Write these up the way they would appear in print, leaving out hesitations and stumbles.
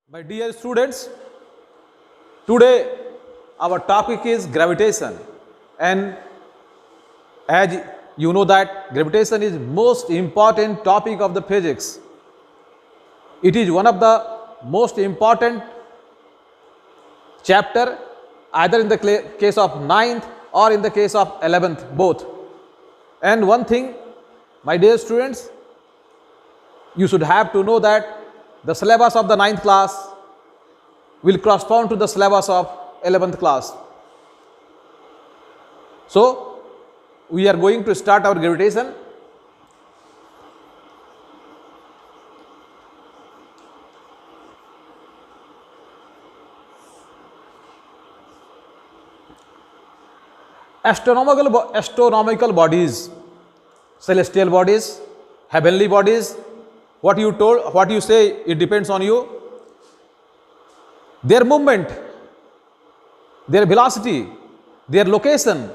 My dear students, today our topic is gravitation, and as you know that gravitation is most important topic of the physics. It is one of the most important chapter either in the case of 9th or in the case of 11th both. And one thing, my dear students, you should have to know that the syllabus of the 9th class will correspond to the syllabus of 11th class. So, we are going to start our gravitation. Astronomical bodies, celestial bodies, heavenly bodies, what you say, it depends on you. Their movement, their velocity, their location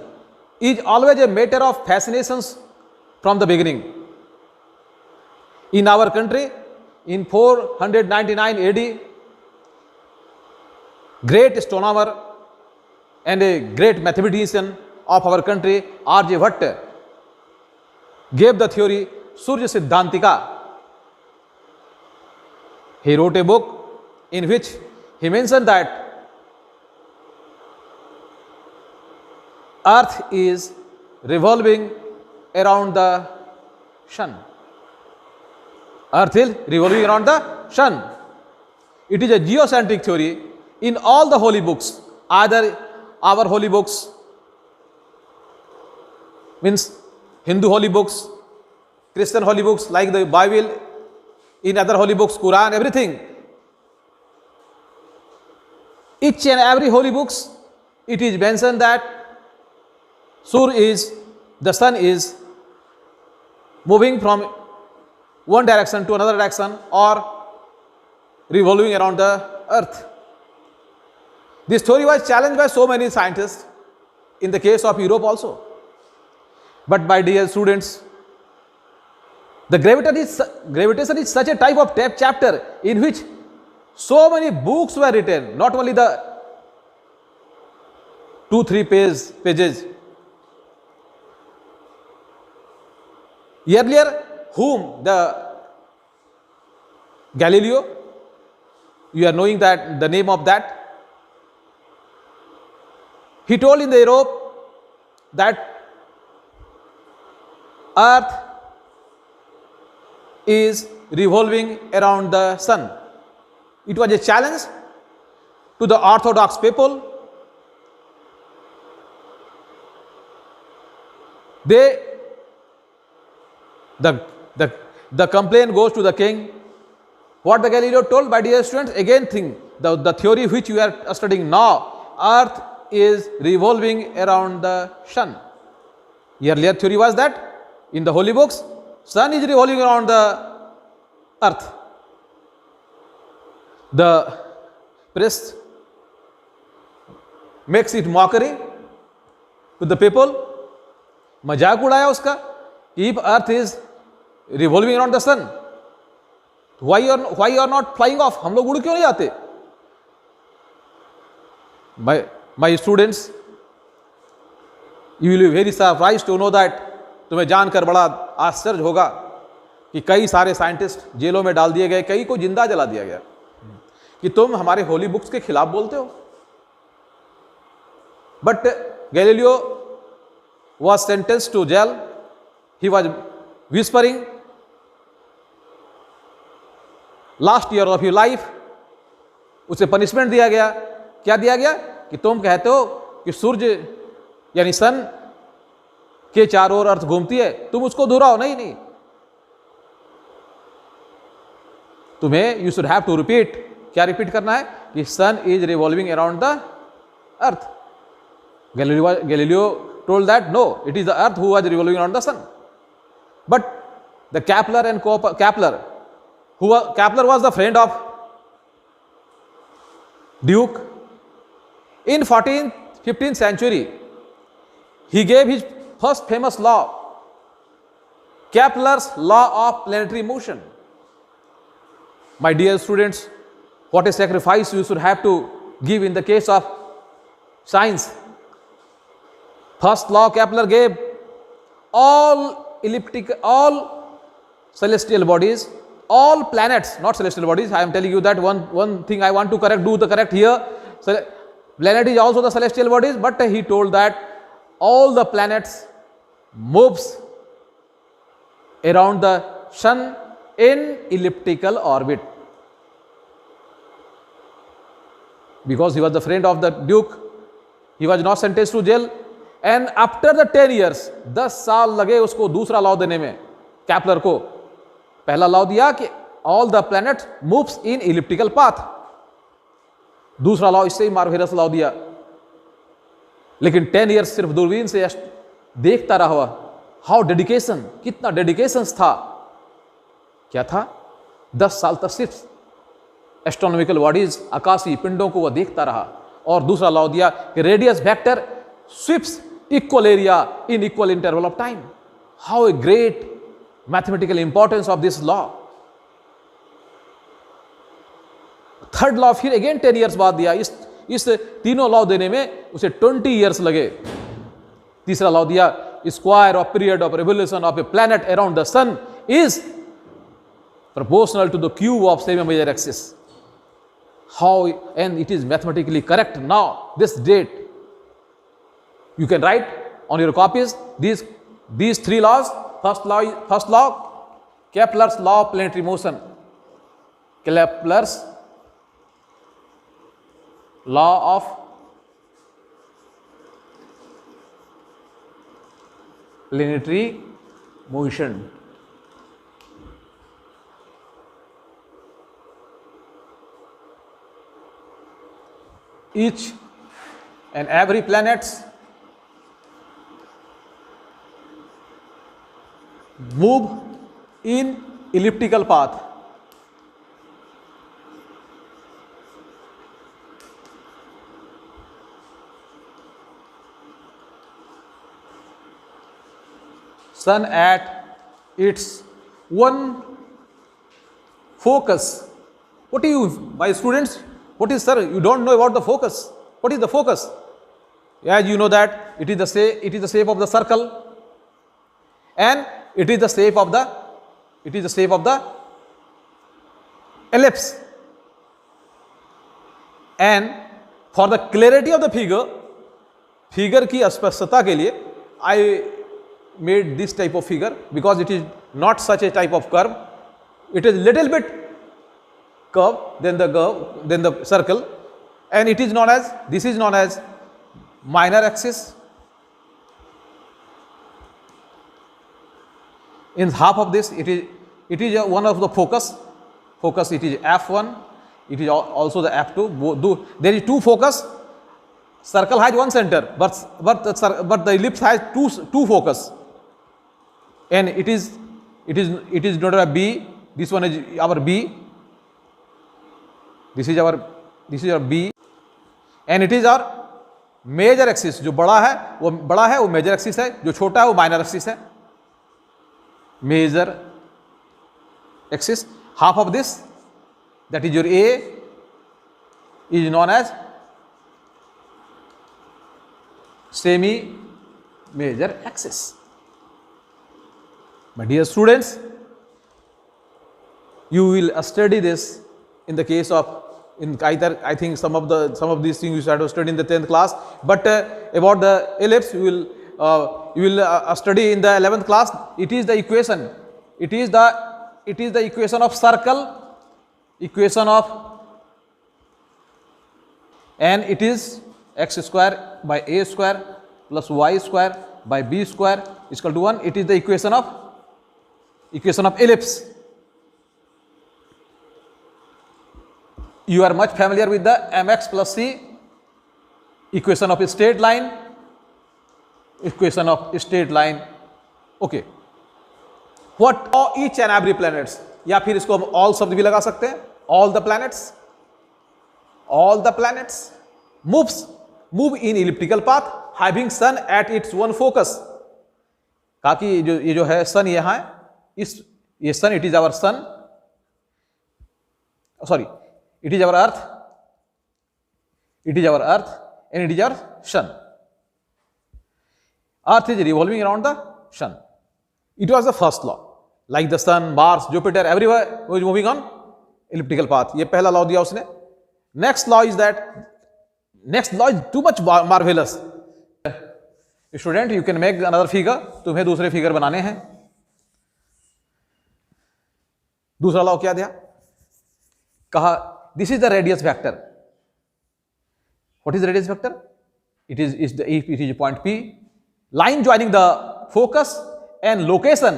is always a matter of fascinations from the beginning. In our country, in 499 AD, great astronomer and a great mathematician of our country, Aryabhatta, gave the theory Surya Siddhantika. He wrote a book in which he mentioned that Earth is revolving around the sun. Earth is revolving around the sun. It is a geocentric theory. In all the holy books, either our holy books, means Hindu holy books, Christian holy books like the Bible, in other holy books, Quran, everything, each and every holy books, it is mentioned that the sun is moving from one direction to another direction or revolving around the earth. This theory was challenged by so many scientists in the case of Europe also. But my dear students, the gravitation is such a type of chapter in which so many books were written, not only the 2-3 pages. Earlier, whom the Galileo, you are knowing that the name of that, he told in the Europe that Earth is revolving around the sun. It was a challenge to the orthodox people. The complaint goes to the king. What the Galileo told, my dear students, again think, the theory which you are studying now, Earth is revolving around the sun. Earlier theory was that in the holy books, sun is revolving around the earth. The priest makes it mockery to the people. मजाक उड़ाया उसका, if earth is revolving around the sun, why you are not flying off? हम लोग उड़ क्यों नहीं आते? My students, you will be very surprised to know that, तुम्हें जानकर बड़ा आश्चर्य होगा कि कई सारे साइंटिस्ट जेलों में डाल दिए गए, कई को जिंदा जला दिया गया कि तुम हमारे होली बुक्स के खिलाफ बोलते हो. But Galileo was sentenced to jail. He was whispering, last year of your life. उसे पनिशमेंट दिया गया. क्या दिया गया? कि तुम कहते हो कि सूर्य यानी सन के चारों ओर अर्थ घूमती है, तुम उसको दोहराओ. नहीं, तुम्हें you should have to repeat. क्या रिपीट करना है? कि sun is revolving around the earth. Galileo told that no, it is the earth who was revolving around the sun. But the Kepler was the friend of Duke. In 15th century, he gave his first famous law, Kepler's law of planetary motion. My dear students, what a sacrifice you should have to give in the case of science. First law Kepler gave all elliptic, all celestial bodies, all planets, not celestial bodies. I am telling you that one thing I want to correct, do the correct here. So, planet is also the celestial bodies, but he told that all the planets moves around the sun in elliptical orbit. Because he was the friend of the Duke, he was not sentenced to jail, and after the 10 years, 10 साल लगे उसको दूसरा law देने में, कैपलर को. पहला law दिया कि all the planet moves in elliptical path, दूसरा लॉ इससे ही मार्वेलस लॉ दिया. लेकिन 10 इयर्स सिर्फ दूरबीन से देखता रहा. हाउ डेडिकेशन, कितना डेडिकेशन था. क्या था? 10 साल तक सिर्फ एस्ट्रोनॉमिकल बॉडीज, आकाशीय पिंडों को वह देखता रहा. और दूसरा लॉ दिया कि radius vector sweeps equal area in equal interval of time. How a great mathematical importance of this law. Third law फिर अगेन 10 इयर्स बाद दिया. इस तीनों लॉ देने में उसे 20 इयर्स लगे. तीसरा लॉ दिया, square of period of revolution of a planet around the sun is proportional to the cube of semi major axis. How, and it is mathematically correct now, this date. You can write on your copies these three laws. First law, Kepler's law of planetary motion. Kepler's law of planetary motion. Each and every planets move in elliptical path. Sun at its one focus. What do you, my students? What is, sir? You don't know about the focus. What is the focus? As you know that it is the shape of the circle, and it is the shape of the ellipse. And for the clarity of the figure की स्पष्टता के लिए I made this type of figure, because it is not such a type of curve. It is little bit curve, then the circle, and it is known as, this is known as minor axis. In half of this, it is one of the focus. It is F1. It is also the F2. There is two focus. Circle has one center, but the ellipse has two focus, and it is not a B. This one is our B. This is our B, and it is our major axis. जो बड़ा है वो major axis है, जो छोटा है वो minor axis है. Major axis, half of this, that is your A, is known as semi major axis. My dear students, you will study this in the case of, in either, I think some of these things you have to study in the 10th class, but about the ellipse you will study in the 11th class. It is the equation. It is the equation of circle, and it is x square by a square plus y square by b square is equal to 1. It is the equation of ellipse. You are much familiar with the mx plus c, equation of a straight line, Okay. What are each and every planets, या फिर इसको हम all शब्द भी लगा सकते हैं. All the planets move in elliptical path having sun at its one focus. कहा कि ये जो है सन यहाँ है, ये सन, it is our sun. Sorry, It is our earth. It is our earth and it is our sun. Earth is revolving around the sun. It was the first law. Like the sun, Mars, Jupiter, everywhere was moving on elliptical path. ये पहला law दिया उसने. Next law is too much marvelous. Student, you can make another figure. तुम्हें दूसरे figure बनाने हैं. दूसरा law क्या दिया? कहा this is the radius vector. What is the radius vector? It is a point P. Line joining the focus and location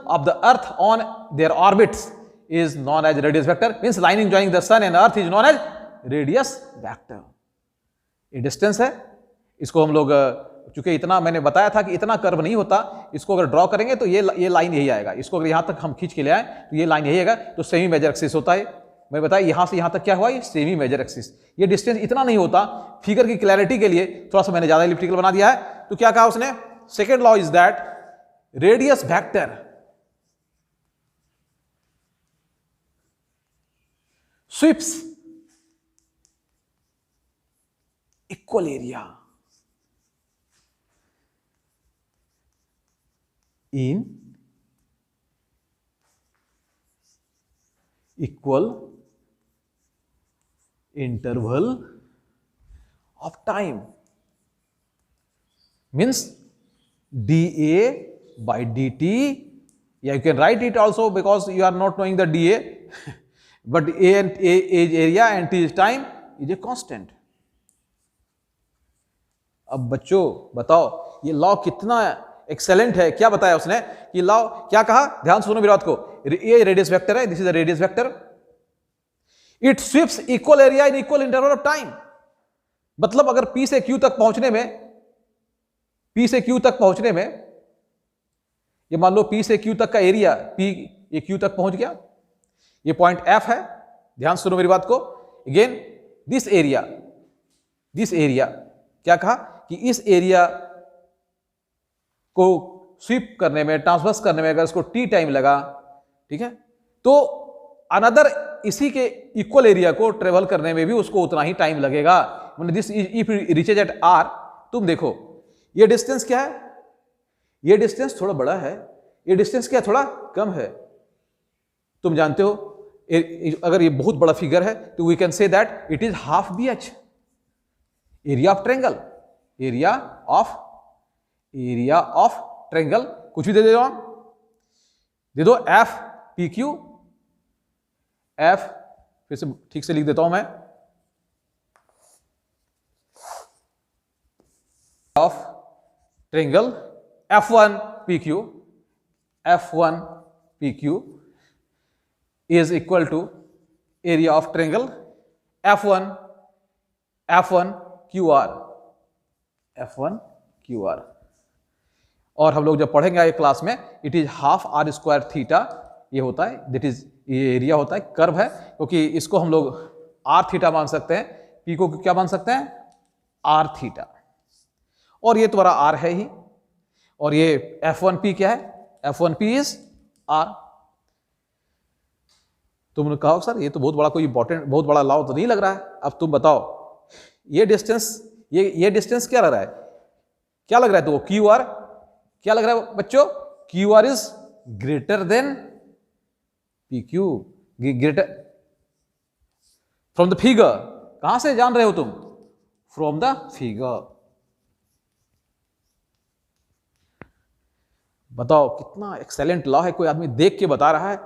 of the earth on their orbits is known as radius vector. Means line joining the sun and earth is known as radius vector. ये distance है. इसको हम लोग चूंकि इतना मैंने बताया था कि इतना कर्व नहीं होता, इसको अगर ड्रॉ करेंगे तो ये लाइन यही आएगा. इसको अगर यहां तक हम खींच के ले आए तो ये लाइन यही आएगा. तो सेमी मेजर एक्सिस होता है. मैं बताया यहां से यहां तक क्या हुआ, ये सेमी मेजर एक्सिस. ये डिस्टेंस इतना नहीं होता. फिगर की क्लैरिटी के लिए थोड़ा सा मैंने ज्यादा इलिप्टिकल बना दिया है. तो क्या कहा उसने? Second law is that radius vector sweeps equal area in equal interval of time. Means dA by dt. Yeah, you can write it also because you are not knowing the dA. But A is area and T is time is a constant. अब बच्चों बताओ ये law कितना excellent है. क्या बताया उसने कि लॉ क्या कहा? ध्यान सुनो मेरी बात को. ये रेडियस वेक्टर है. This is the radius vector. It sweeps equal area in equal interval of time. मतलब अगर P से Q तक पहुंचने में ये मान लो P से Q तक का एरिया, P ये Q तक पहुंच गया. ये पॉइंट F है. ध्यान सुनो मेरी बात को. अगेन दिस एरिया क्या कहा कि इस एरिया को स्वीप करने में, ट्रांसवर्स करने में अगर इसको T टाइम लगा, ठीक है, तो अनदर इसी के इक्वल एरिया को ट्रेवल करने में भी उसको उतना ही टाइम लगेगा. This if reaches at R. तुम देखो ये डिस्टेंस क्या है? ये डिस्टेंस थोड़ा बड़ा है. ये डिस्टेंस क्या थोड़ा कम है. तुम जानते हो अगर ये बहुत बड़ा फिगर है तो we can say that it is half BH. Area of triangle, area of triangle कुछ भी दे दो. दे दो F PQ. F फिर से ठीक से लिख देता हूं मैं. Of triangle F1 PQ is equal to area of triangle F1 QR. और हम लोग जब पढ़ेंगे ये क्लास में, it is half R square theta. ये होता है, दैट इज ये एरिया होता है, कर्व है, क्योंकि इसको हम लोग R थीटा मान सकते हैं. P को क्या मान सकते हैं? R theta. और ये तुम्हारा R है ही. और ये F1P क्या है? F1P is R. तुमने कहा सर ये तो बहुत बड़ा कोई इंपॉर्टेंट, बहुत बड़ा लॉ तो नहीं लग रहा है. अब तुम बताओ ये डिस्टेंस क्या लग रहा है? क्या लग रहा है? तो QR क्या लग रहा है बच्चों? QR is greater than PQ. Greater from the figure. कहां से जान रहे हो तुम? From the figure. बताओ कितना एक्सेलेंट लॉ है. कोई आदमी देख के बता रहा है.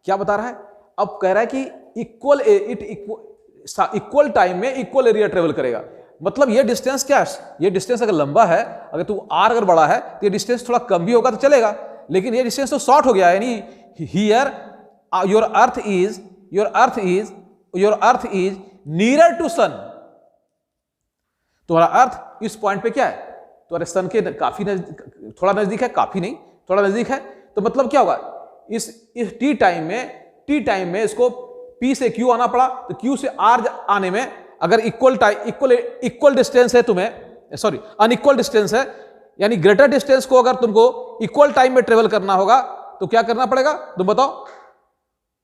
क्या बता रहा है? अब कह रहा है कि इक्वल टाइम में इक्वल एरिया ट्रेवल करेगा. मतलब ये डिस्टेंस क्या है? ये डिस्टेंस अगर लंबा है, अगर तू R अगर बड़ा है तो ये डिस्टेंस थोड़ा कम भी होगा तो चलेगा, लेकिन ये डिस्टेंस तो शॉर्ट हो गया. यानी here your earth is near to sun. तुम्हारा अर्थ इस पॉइंट पे क्या है? तुम्हारे सन के काफी थोड़ा नजदीक है, काफी नहीं, थोड़ा नजदीक है. तो मतलब क्या होगा? इस टी टाइम में इसको P से Q आना पड़ा, तो Q से R आने में अगर इक्वल डिस्टेंस है तुम्हें, सॉरी अनइक्वल डिस्टेंस है, यानी ग्रेटर डिस्टेंस को अगर तुमको इक्वल टाइम में ट्रेवल करना होगा तो क्या करना पड़ेगा? तुम बताओ.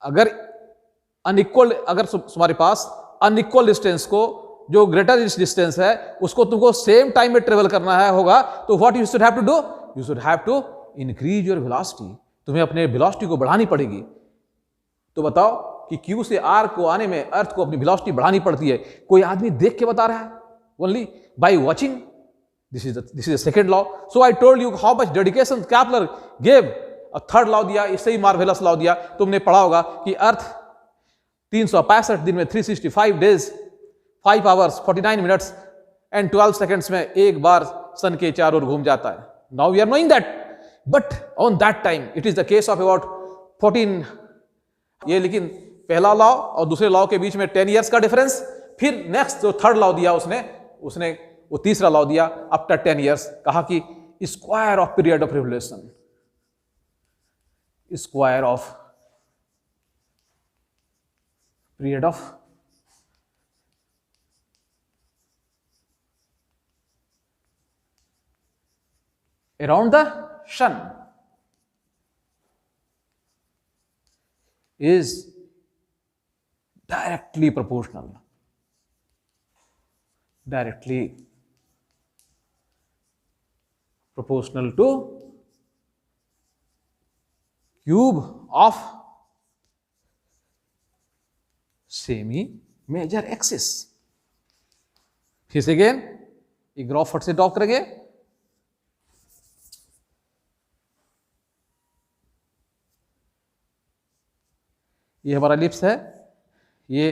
अगर अनइक्वल, अगर तुम्हारे पास अनइक्वल डिस्टेंस को, जो ग्रेटर डिस्टेंस है उसको तुमको सेम टाइम में ट्रेवल करना है होगा, तो what you should have to do, you should have to increase your velocity, तुम्हें अपने वेलोसिटी को बढ़ानी पड़ेगी। तो बताओ कि Q से R को आने में अर्थ को अपनी वेलोसिटी बढ़ानी पड़ती है, कोई आदमी देख के बता रहा है, only by watching. This is the second law. So I told you how much dedication Kepler gave. और थर्ड लॉ दिया, इससे ही मार्वेलस लॉ दिया, तुमने पढ़ा होगा कि अर्थ 365 दिन में 365 days 5 hours 49 minutes and 12 seconds में एक बार सन के चारों ओर घूम जाता है। Now we are knowing that, but on that time it is the case of about 14 ये, लेकिन पहला लॉ और दूसरे लॉ के बीच में 10 इयर्स का डिफरेंस। फिर नेक्स्ट जो थर्ड लॉ दिया उसने वो तीसरा लॉ दिया आफ्टर 10 इयर्स, कहा कि square of period of revolution, square of period of around the sun is directly proportional to cube of semi major axis। फिर से अगेन एक ग्राफ फट से ड्रॉ करेंगे। ये हमारा लिप्स है, ये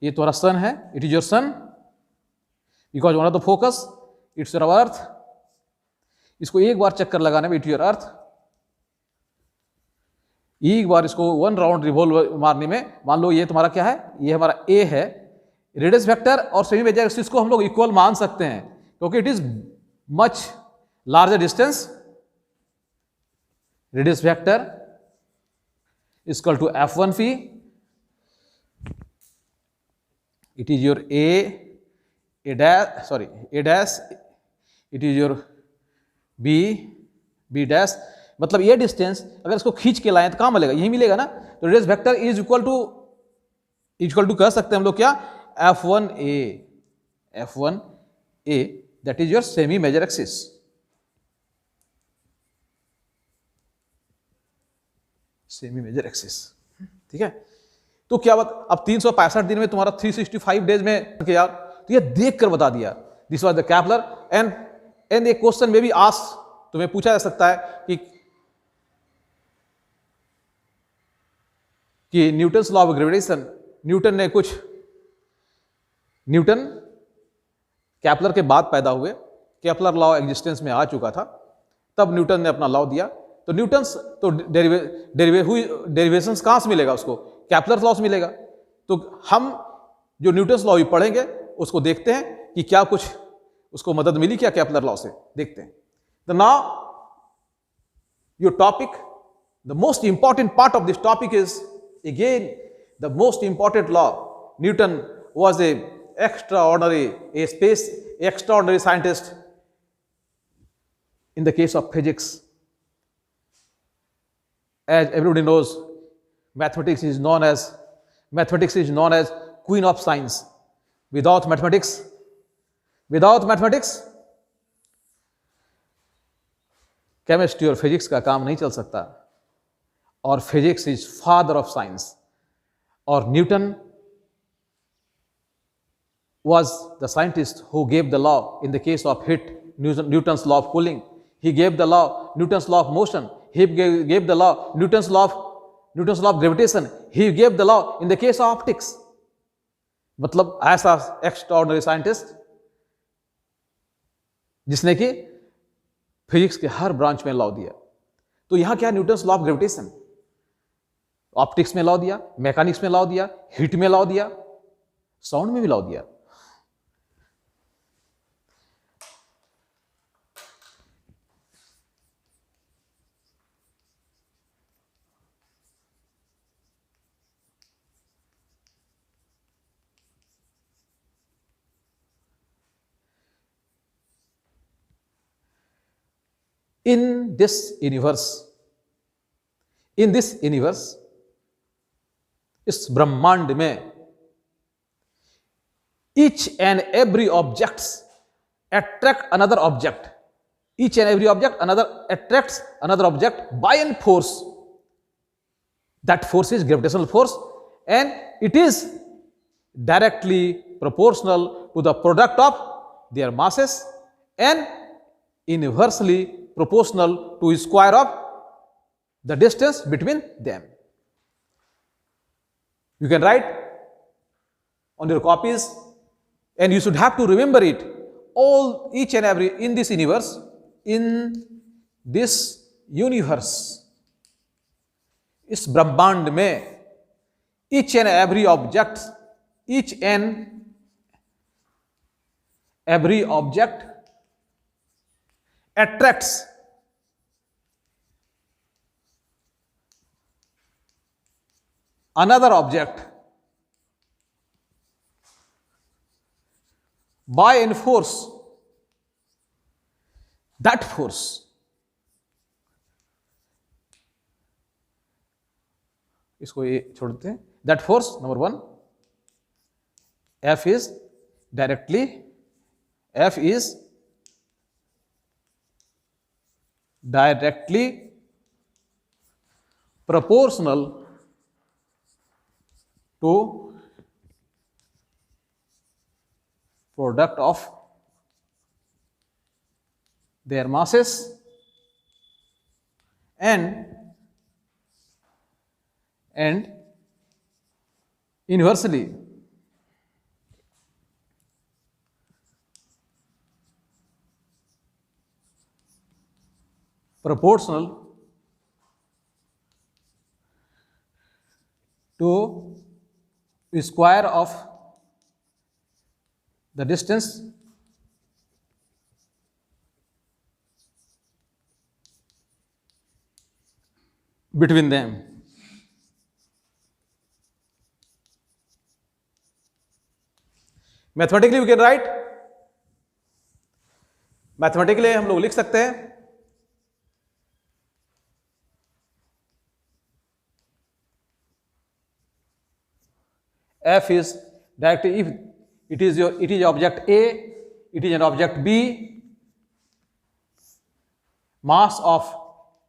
तुम्हारा सन है, it is your son because one of the focus it's your earth. इसको एक बार चक्कर लगाने में इट योर अर्थ, एक बार इसको 1 राउंड रिवॉल्व मारने में, मान लो ये तुम्हारा क्या है, ये हमारा ए है, रेडियस वेक्टर और सेमी मेजर एक्सिस को हम लोग इक्वल मान सकते हैं क्योंकि it is much larger distance. Radius vector is equal to F1 phi, it is your A dash, it is your B dash। मतलब ये डिस्टेंस अगर इसको खींच के लाएं तो कहां मिलेगा, यही मिलेगा ना। तो radius vector is equal to कह सकते हैं हम लोग क्या, F1A that is your semi major axis. Semi major axis, ठीक है। तो क्या बात, अब 365 दिन में तुम्हारा 365 डेज में यार, तो ये देख कर बता दिया। This was the Kepler and एक क्वेश्चन में भी आस्क, तुम्हें पूछा जा सकता है कि Newton's law of gravitation, Newton Kepler के बाद पैदा हुए, केपलर लॉ एग्जिस्टेंस में आ चुका था, तब न्यूटन ने अपना लॉ दिया। तो न्यूटन्स तो डेरिवेशंस कहां से मिलेगा उसको, केपलर लॉ से मिलेगा। तो हम जो न्यूटन्स लॉ भी पढ़ेंगे उसको देखते हैं कि क्या कुछ उसको मदद मिली क्या केपलर लॉ से, देखते हैं। तो now your topic, the most important part of this topic is again the most important law. Newton was a extraordinary scientist in the case of physics. As everybody knows, mathematics is known as queen of science. Without mathematics, chemistry और physics का काम नहीं चल सकता। और physics is father of science. और Newton was the scientist who gave the law in the case of heat, Newton's law of cooling. He gave the law, Newton's law of motion. He gave the law, Newton's law of gravitation. He gave the law in the case of optics. मतलब ऐसा extraordinary scientist जिसने कि physics के हर branch में law दिया। तो यहां क्या, Newton's law of gravitation, optics में लॉ दिया, मैकेनिक्स में लॉ दिया, हीट में लॉ दिया, साउंड में भी लॉ दिया। In this universe, इस ब्रह्मांड में each and every objects attract another object. Each and every object attracts another object by a force. That force is gravitational force, and it is directly proportional to the product of their masses and inversely proportional to square of the distance between them. You can write on your copies, and you should have to remember it. Each and every in this universe, इस ब्रह्मांड में each and every object attracts another object by a force. That force इसको ये छोड़ देते हैं. That force, number one, F is directly proportional to product of their masses and inversely proportional to square of the distance between them. Mathematically we can write, mathematically हम लोग लिख सकते हैं F is directly, if it is object A, it is an object B, mass of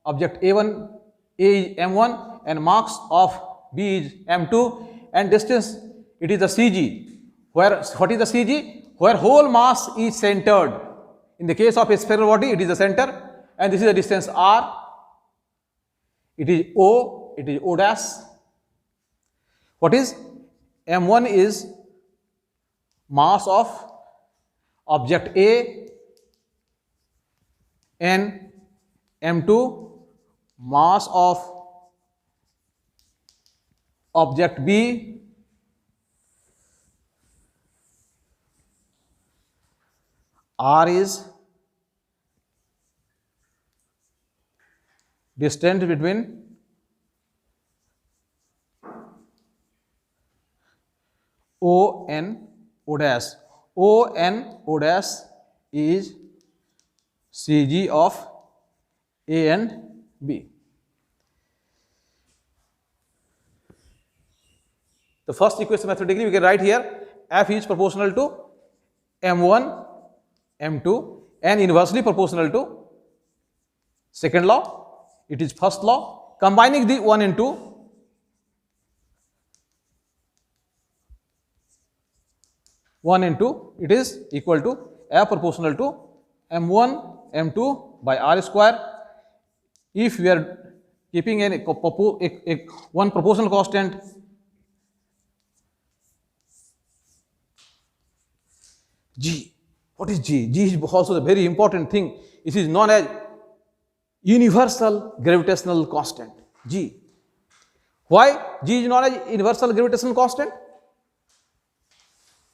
object A1 is m1 and mass of B is m2, and distance it is the CG. What is the CG? Where whole mass is centered. In the case of a spherical body, it is the center, and this is the distance r. It is O dash. What is m1 is mass of object A, and m2 mass of object B, r is distance between O and O dash. O and O dash is CG of A and B. The first equation mathematically we can write here, F is proportional to m1, m2, and inversely proportional to second law. It is first law. Combining the 1 and 2, it is equal to F proportional to m1, m2 by r square. If we are keeping one proportional constant, G. What is G? G is also a very important thing. It is known as universal gravitational constant, G. Why G is known as universal gravitational constant?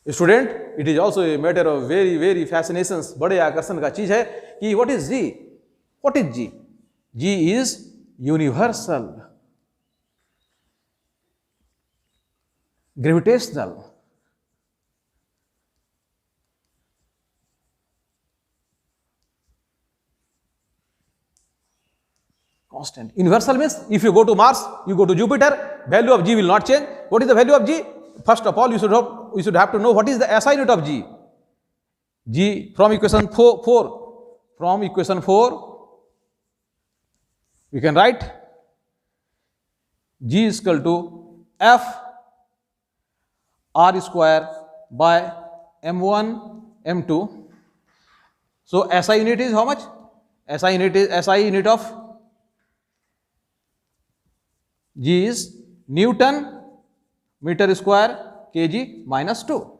Student, it is also a matter of very, very fascinations. बड़े आकर्षण का चीज है कि what is G? What is G? G is universal gravitational constant. Universal means if you go to Mars, you go to Jupiter, value of G will not change. What is the value of G? First of all, you should have to know what is the SI unit of G. G from equation 4, we can write G is equal to F R square by M1 M2. So SI unit is how much? SI unit of G is Newton meter square kg minus 2.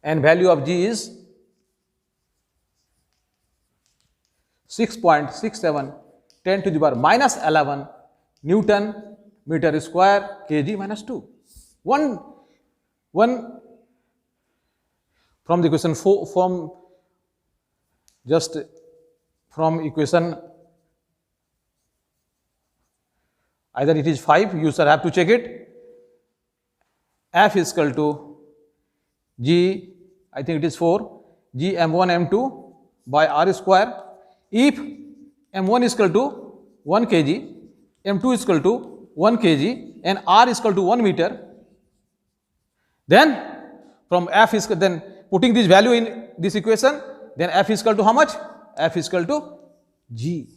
And value of G is 6.67 10 to the power minus 11 Newton meter square kg minus 2. One from the equation 4, from equation either it is 5, you shall have to check it. F is equal to G, I think it is 4, G M1 M2 by R square. If M1 is equal to 1 kg, M2 is equal to 1 kg and R is equal to 1 meter, then from F is, then putting this value in this equation, then F is equal to how much? F is equal to G.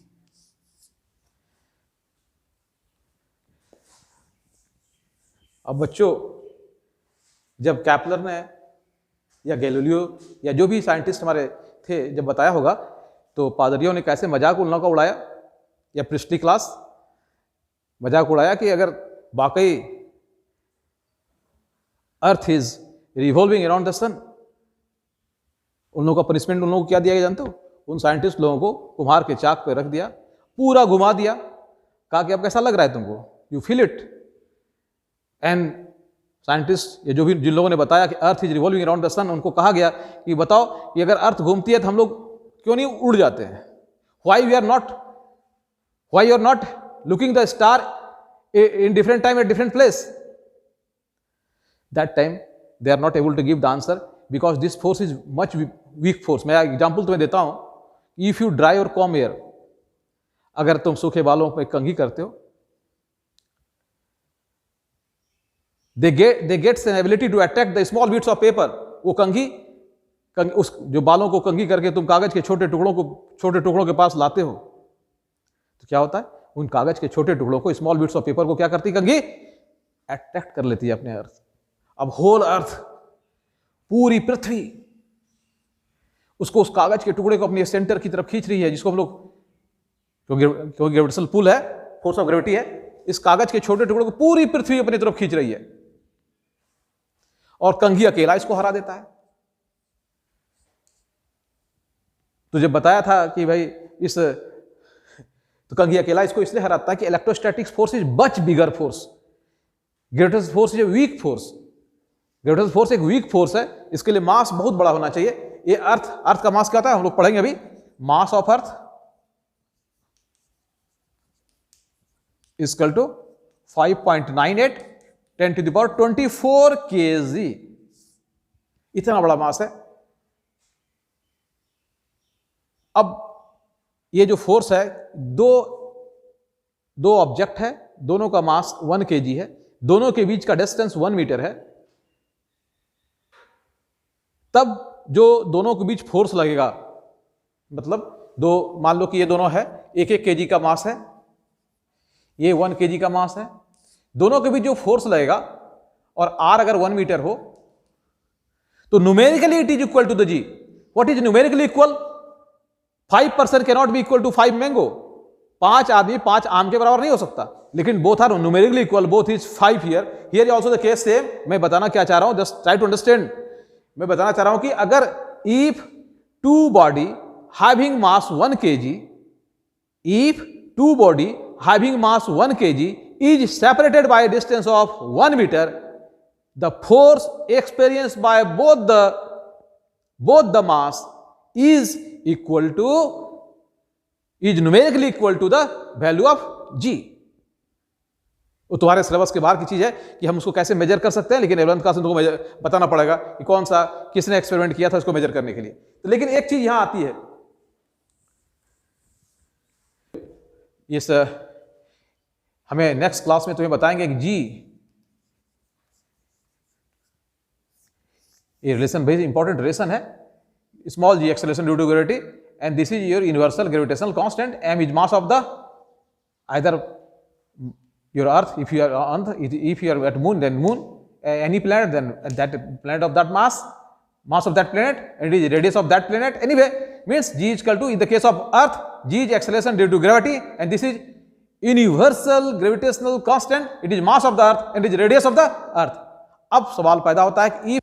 अब बच्चों, जब कैपलर ने या Galileo या जो भी scientist हमारे थे जब बताया होगा, तो पादरियों ने कैसे मजाक उन लोगों का उड़ाया, या प्रिस्टली क्लास मजाक उड़ाया कि अगर वाकई earth is revolving around the sun, उन लोगों का पनिशमेंट उन लोगों को क्या दिया गया जानते हो? उन साइंटिस्ट लोगों को कुम्हार के चाक पे रख दिया, पूरा घुमा दिया, कहा कि अब कैसा लग रहा है तुमको, you feel it. And scientist ये जो भी जिन लोगों ने बताया कि earth is revolving around the sun, उनको कहा गया कि बताओ कि अगर अर्थ घूमती है तो हम लोग क्यों नहीं उड़ जाते हैं? Why you are not looking the star in different time at different place? That time they are not able to give the answer because this force is much weak force. मैं एग्जाम्पल तुम्हें देता हूं, if you dry और calm air, अगर तुम सूखे बालों पर कंघी करते हो, they get an ability to attack the small bits of paper। वो कंघी उस जो बालों को कंघी करके तुम कागज के छोटे टुकड़ों के पास लाते हो, तो क्या होता है? उन कागज के छोटे टुकड़ों को, स्मॉल बिट्स ऑफ पेपर को क्या करती कंघी? अट्रैक्ट कर लेती है अपने अर्थ। अब होल अर्थ, पूरी पृथ्वी उसको, उस कागज के टुकड़े को अपने सेंटर की तरफ खींच रही है, जिसको हम लोग, क्योंकि ग्रेविटेशनल पुल है, फोर्स ऑफ ग्रेविटी है, इस कागज के छोटे टुकड़ों को पूरी पृथ्वी अपनी तरफ खींच रही है, और कंघी अकेला इसको हरा देता है। तुझे बताया था कि भाई तो कंघी अकेला इसको इसलिए हराता है कि electrostatic force is much bigger force, gravitational force is a weak force. Gravitational force एक वीक फोर्स है, इसके लिए मास बहुत बड़ा होना चाहिए। ये अर्थ का मास क्या होता है हम लोग पढ़ेंगे अभी। Mass of earth is equal to 5.98 10 to the power 24 kg। इतना बड़ा मास है। अब ये जो फोर्स है, दो ऑब्जेक्ट है, दोनों का मास 1 kg है, दोनों के बीच का डिस्टेंस 1 मीटर है, तब जो दोनों के बीच फोर्स लगेगा, मतलब मान लो कि ये दोनों है, 1-1 kg का मास है, ये 1 kg का मास है, दोनों के बीच जो फोर्स लगेगा, और r अगर 1 मीटर हो, तो numerically it is equal to the g। What is numerically equal? 5 person cannot be equal to 5 mango. 5 आदमी 5 आम के बराबर नहीं हो सकता, लेकिन both are numerically equal, both is 5 here also the case same. मैं बताना क्या चाह रहा हूं, जस्ट ट्राई टू अंडरस्टैंड। मैं बताना चाह रहा हूं कि अगर if two body having mass 1 kg, if two body having mass 1 kg is separated by a distance of 1 meter, the force experienced by both the mass is numerically equal to the value of g। वो तुम्हारे syllabus के बाहर की चीज़ है कि हम उसको कैसे मेजर कर सकते हैं, लेकिन 11th क्लास में तुमको बताना पड़ेगा कि कौन सा किसने एक्सपेरिमेंट किया था इसको मेजर करने के लिए। तो लेकिन एक चीज़ यहाँ आती है, इस हमें नेक्स्ट क्लास में तुम्हें बताएंगे कि जी ये रिलेशन वेरी इंपॉर्टेंट रिलेशन है, small ji acceleration due to gravity and this is your universal gravitational constant, m is mass of the either your earth, if you are on if you are at moon, then moon, any planet, then that planet of that mass of that planet, and it is radius of that planet. Anyway, means g is equal to, in the case of earth, g is acceleration due to gravity, and this is universal gravitational constant, it is mass of the earth and it is radius of the earth. अब सवाल पैदा होता है कि